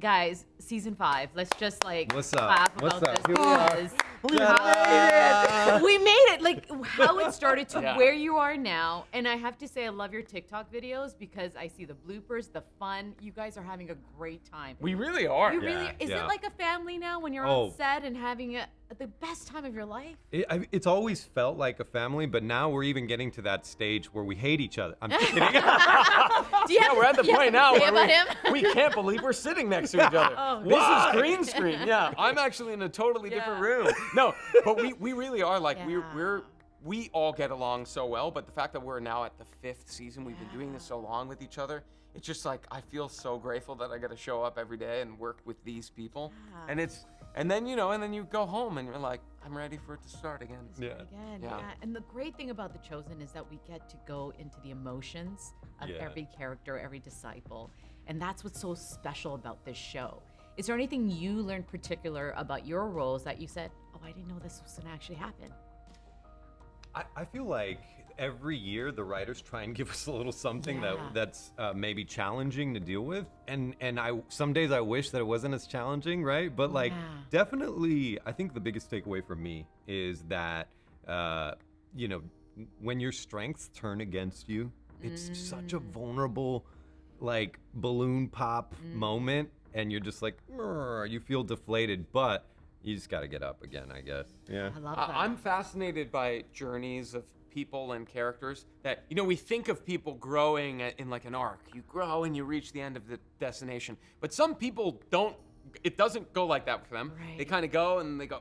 Guys, season 5. Let's just like What's up? laugh What's about up? this. Here we are. because We made it. we made it. Like how it started to Yeah. where you are now. And I have to say, I love your TikTok videos because I see the bloopers, the fun. You guys are having a great time. We really are. You really is yeah. it like a family now when you're Oh. on set and having the best time of your life? It's always felt like a family, but now we're even getting to that stage where we hate each other. I'm kidding. Do you have We're at the you have point to now say where about him? we can't believe we're sitting next to each other. Oh, This is green screen. Yeah, I'm actually in a totally different Yeah. room. No, but we really are like Yeah. we all get along so well. But the fact that we're now at the 5th season, we've been doing this so long with each other. It's just like I feel so grateful that I got to show up every day and work with these people. Yeah. And then you go home and you're like, I'm ready for it to start again. Yeah. Again, Yeah. yeah. And the great thing about The Chosen is that we get to go into the emotions of Yeah. every character, every disciple. And that's what's so special about this show. Is there anything you learned particular about your roles that you said, oh, I didn't know this was going to actually happen? I feel like every year the writers try and give us a little something Yeah. that's maybe challenging to deal with, and some days I wish that it wasn't as challenging, right? But like Yeah. definitely, I think the biggest takeaway for me is that when your strengths turn against you, it's such a vulnerable, like balloon pop moment, and you're just like, you feel deflated, but you just got to get up again, I guess. Yeah. I love that. I'm fascinated by journeys of people and characters that, we think of people growing in like an arc. You grow and you reach the end of the destination. But some people it doesn't go like that for them. Right. They kind of go and they go,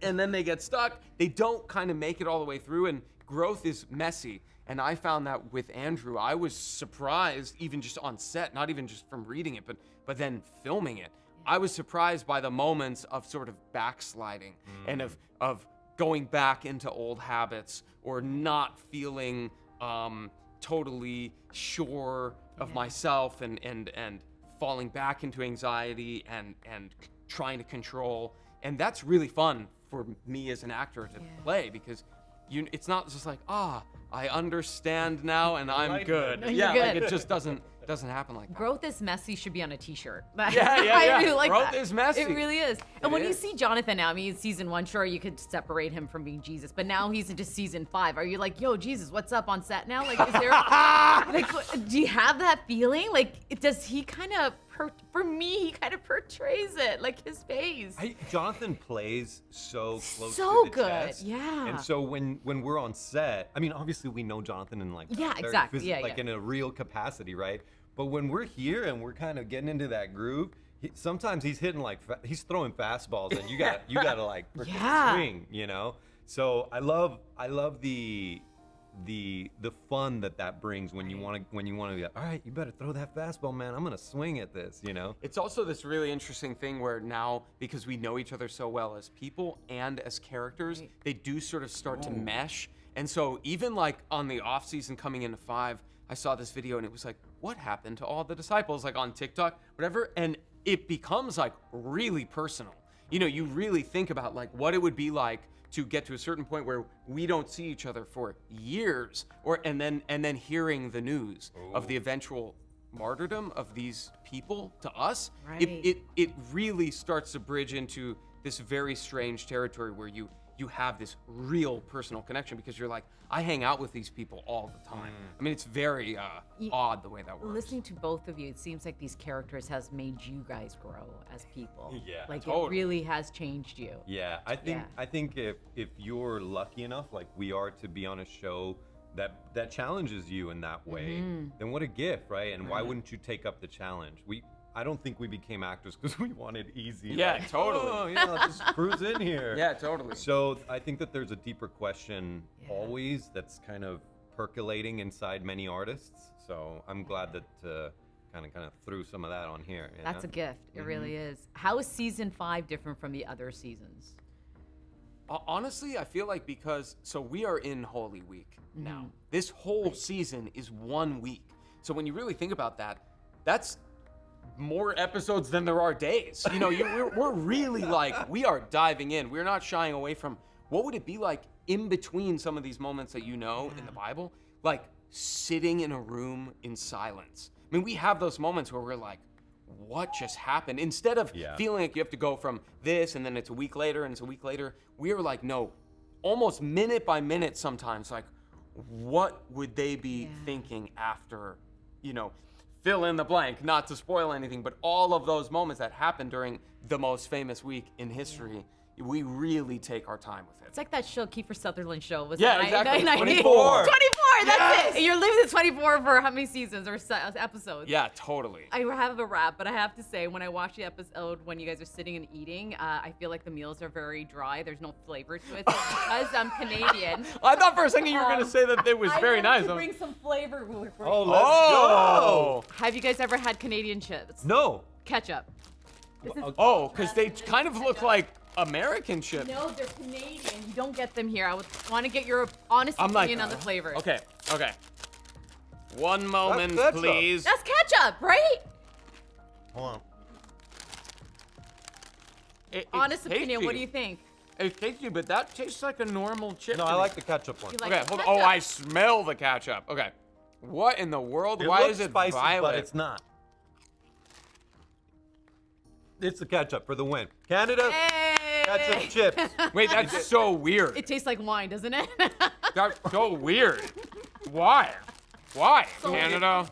and then they get stuck. They don't kind of make it all the way through, and growth is messy. And I found that with Andrew. I was surprised, even just on set, not even just from reading it, but then filming it. I was surprised by the moments of sort of backsliding and of going back into old habits or not feeling totally sure of myself and falling back into anxiety and trying to control. And that's really fun for me as an actor to play, because it's not just like, I understand now and I'm Like good. that. Yeah, You're like good. it just doesn't happen like that. Growth is messy should be on a t-shirt. Yeah. I really like Growth that. is messy. It really is. And It when you is. see Jonathan now, I mean, season 1, sure, you could separate him from being Jesus, but now he's into season 5. Are you like, yo, Jesus, what's up on set now? Like, is there, like, do you have that feeling? Like, does he kind of, for me, he kind of portrays it, like his face. Jonathan plays so close So to the good, chest. yeah. And so when we're on set, I mean, obviously we know Jonathan in like Yeah, very exactly. Yeah, like yeah. in a real capacity, right? But when we're here and we're kind of getting into that groove, sometimes he's hitting like he's throwing fastballs, and you gotta like freaking Yeah. swing, So I love the fun that brings when you want to be like, all right, you better throw that fastball, man. I'm gonna swing at this, It's also this really interesting thing where now, because we know each other so well as people and as characters, Right. they do sort of start to mesh. And so even like on the off season coming into 5, I saw this video and it was like, what happened to all the disciples, like on TikTok, whatever? And it becomes like really personal. You really think about like what it would be like to get to a certain point where we don't see each other for years, and then hearing the news of the eventual martyrdom of these people to us. Right. It really starts to bridge into this very strange territory where you have this real personal connection, because you're like, I hang out with these people all the time. I mean, it's very odd the way that works. Listening to both of you, it seems like these characters has made you guys grow as people. Yeah, Like totally. it really has changed you. Yeah, I think if you're lucky enough, like we are, to be on a show that challenges you in that way, then what a gift, right? And why wouldn't you take up the challenge? I don't think we became actors because we wanted easy. Yeah, like, totally. let's just cruise in here. Yeah, totally. So I think that there's a deeper question Yeah. always that's kind of percolating inside many artists. So I'm glad that kind of threw some of that on here. you That's a know? gift. It really is. How is season 5 different from the other seasons? Honestly, I feel like so we are in Holy Week now. This whole season is 1 week. So when you really think about that, that's more episodes than there are days. We're really like, we are diving in. We're not shying away from what would it be like in between some of these moments that in the Bible, like sitting in a room in silence. I mean, we have those moments where we're like, what just happened? Instead of Yeah. feeling like you have to go from this and then it's a week later and it's a week later, we were like, no, almost minute by minute sometimes, like, what would they be thinking after, fill in the blank, not to spoil anything, but all of those moments that happened during the most famous week in history, we really take our time with it. It's like that show, Kiefer Sutherland show. Was Yeah, it exactly. 24. 24, that's Yes. it. And you're living the 24 for how many seasons or episodes? Yeah, totally. I have a wrap, but I have to say, when I watch the episode when you guys are sitting and eating, I feel like the meals are very dry. There's no flavor to it. So because I'm Canadian. I thought for a second you were going to say that it was very I nice. wanted to bring some flavor. Oh, let's Oh! Have you guys ever had Canadian chips? No. Ketchup. This is Oh, because they kind of look like American chips. No, they're Canadian. You don't get them here. I would want to get your honest I'm like, opinion on the flavors. Okay. One moment, ketchup. please. That's ketchup, right? Hold on. It's Honest opinion. What do tasty. you think? It's tasty, but that tastes like a normal chip. No, to I me. like the ketchup one. You like Okay, the hold on. ketchup? Oh, I smell the ketchup. Okay. What in the world? It Why looks is it spicy, violet? but it's not. It's the ketchup for the win. Canada, Hey! ketchup chips. Wait, that's so weird. It tastes like wine, doesn't it? That's so weird. Why? Why, So Canada?